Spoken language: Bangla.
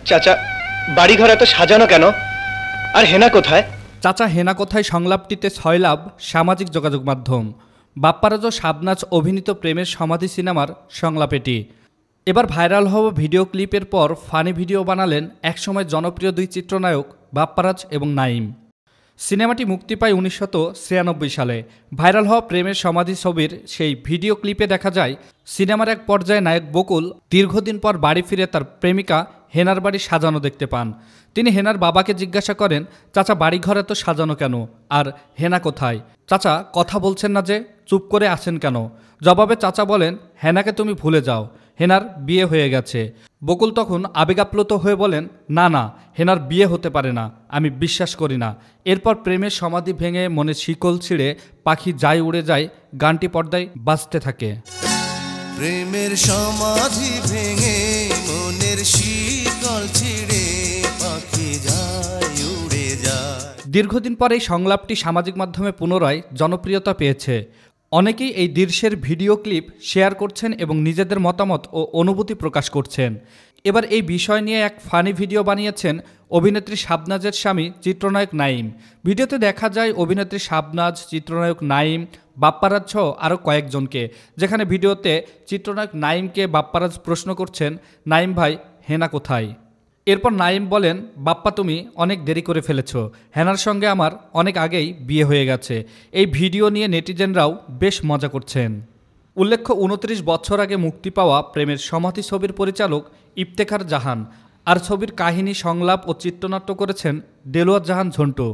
চাচা, বাড়িঘর এত সাজানো কেন? আর হেনা কোথায়? চাচা হেনা কোথায় সংলাপটিতে ছয়লাভ সামাজিক যোগাযোগ মাধ্যম। বাপ্পারাজ ও শাবনাজ অভিনীত প্রেমের সমাধি সিনেমার সংলাপ এটি। এবার ভাইরাল হওয়া ভিডিও ক্লিপের পর ফানি ভিডিও বানালেন একসময় জনপ্রিয় দুই চিত্রনায়ক বাপ্পারাজ এবং নাঈম। সিনেমাটি মুক্তি পায় 1996 সালে। ভাইরাল হওয়া প্রেমের সমাধি ছবির সেই ভিডিও ক্লিপে দেখা যায় সিনেমার এক পর্যায়ে নায়ক বকুল দীর্ঘদিন পর বাড়ি ফিরে তার প্রেমিকা হেনার বাড়ি সাজানো দেখতে পান। তিনি হেনার বাবাকে জিজ্ঞাসা করেন, চাচা বাড়িঘর এত সাজানো কেন, আর হেনা কোথায়? চাচা কথা বলছেন না যে, চুপ করে আছেন কেন? জবাবে চাচা বলেন, হেনাকে তুমি ভুলে যাও, হেনার বিয়ে হয়ে গেছে। বকুল তখন আবেগাপ্লুত হয়ে বলেন, না না, হেনার বিয়ে হতে পারে না, আমি বিশ্বাস করি না। এরপর প্রেমের সমাধি ভেঙে মনে শিকল ছিঁড়ে পাখি যায় উড়ে যায় গানটি পর্দায় বাজতে থাকে। প্রেমের সমাধি ভেঙে মনের শিকল ছিঁড়ে পাখি যায় উড়ে যায়। দীর্ঘদিন পর এই সংলাপটি সামাজিক মাধ্যমে পুনরায় জনপ্রিয়তা পেয়েছে। অনেকেই এই দৃশ্যের ভিডিও ক্লিপ শেয়ার করছেন এবং নিজেদের মতামত ও অনুভূতি প্রকাশ করছেন। এবার এই বিষয় নিয়ে এক ফানি ভিডিও বানিয়েছেন অভিনেত্রী শাবনাজের স্বামী চিত্রনায়ক নাঈম। ভিডিওতে দেখা যায় অভিনেত্রী শাবনাজ, চিত্রনায়ক নাঈম, বাপ্পারাজ সহ আরও কয়েকজনকে, যেখানে ভিডিওতে চিত্রনায়ক নাঈমকে বাপ্পারাজ প্রশ্ন করছেন, নাঈম ভাই হেনা কোথায়? এরপর নাঈম বলেন, বাপ্পা তুমি অনেক দেরি করে ফেলেছ, হেনার সঙ্গে আমার অনেক আগেই বিয়ে হয়ে গেছে। এই ভিডিও নিয়ে নেটিজেনরাও বেশ মজা করছেন। উল্লেখ্য 29 বছর আগে মুক্তি পাওয়া প্রেমের সমাধি ছবির পরিচালক ইফতেখার জাহান, আর ছবির কাহিনী, সংলাপ ও চিত্রনাট্য করেছেন দেলোয়ার জাহান ঝন্টু।